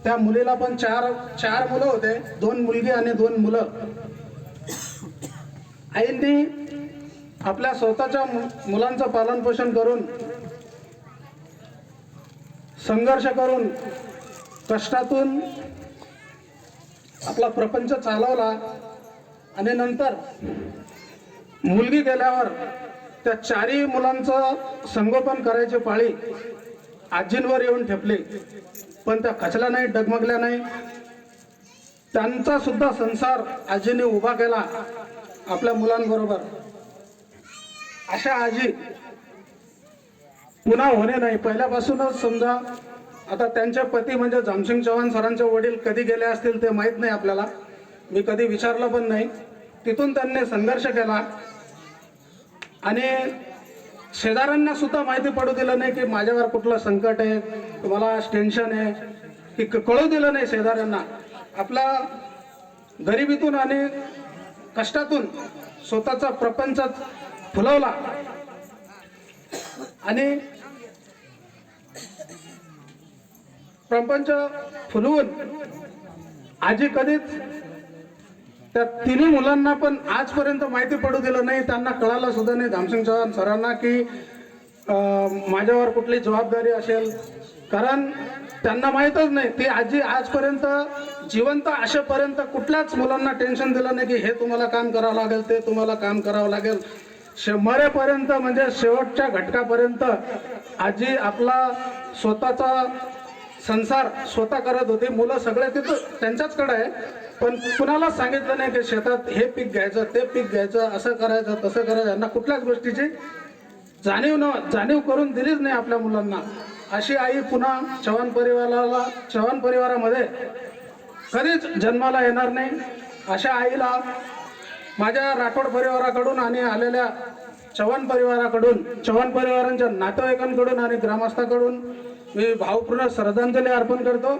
त्या मुलीला पण चार मुलं होते, 2 मुलगी आणि 2 मुलं. आईंनी आपल्या स्वतःच्या मुलांचं पालन पोषण करून, संघर्ष करून, कष्टातून आपला प्रपंच चालवला. आणि नंतर मुलगी गेल्यावर त्या 4ही मुलांचं संगोपन करायची पाळी आजींवर येऊन ठेपली. पण त्या खचल्या नाही, डगमगल्या नाही. त्यांचा सुद्धा संसार आजीने उभा केला आपल्या मुलांबरोबर. अशा आजी पुन्हा होणे नाही. पहिल्यापासूनच समजा, आता त्यांचे पती म्हणजे जामसिंग चव्हाण सरांचे वडील कधी गेले असतील ते माहीत नाही आपल्याला, मी कधी विचारलं पण नाही. तिथून त्यांनी संघर्ष केला आणि शेजाऱ्यांना सुद्धा माहिती पडू दिलं नाही की माझ्यावर कुठलं संकट आहे, मला टेन्शन आहे, की कळू दिलं नाही शेजाऱ्यांना. आपल्या गरिबीतून आणि कष्टातून स्वतःचा प्रपंच फुलवला. आणि प्रपंच फुलवून आजी कधीच त्या 3ही मुलांना पण आजपर्यंत माहिती पडू दिलं नाही, त्यांना कळालं सुद्धा नाही जामसिंग चव्हाण सरांना की माझ्यावर कुठली जबाबदारी असेल. कारण त्यांना माहीतच नाही. ती आजी आजपर्यंत जिवंत असेपर्यंत कुठल्याच मुलांना टेन्शन दिलं नाही की हे तुम्हाला काम करावं लागेल, ते तुम्हाला काम करावं लागेल. मरेपर्यंत म्हणजे शेवटच्या घटकापर्यंत आजी आपला स्वतःचा संसार स्वतः करत होती. मुलं सगळे तिथं त्यांच्याचकडे आहे, पण कुणाला सांगितलं नाही की शेतात हे पीक घ्यायचं, ते पीक घ्यायचं, असं करायचं, तसं करायचं. यांना कुठल्याच गोष्टीची जाणीव करून दिलीच नाही आपल्या मुलांना. अशी आई पुन्हा चव्हाण परिवारामध्ये कधीच जन्माला येणार नाही. अशा आईला माझ्या राठोड परिवाराकडून आणि आलेल्या चव्हाण परिवाराकडून, चव्हाण परिवारांच्या नातेवाईकांकडून आणि ग्रामस्थांकडून मी भावपूर्ण श्रद्धांजली अर्पण करतो.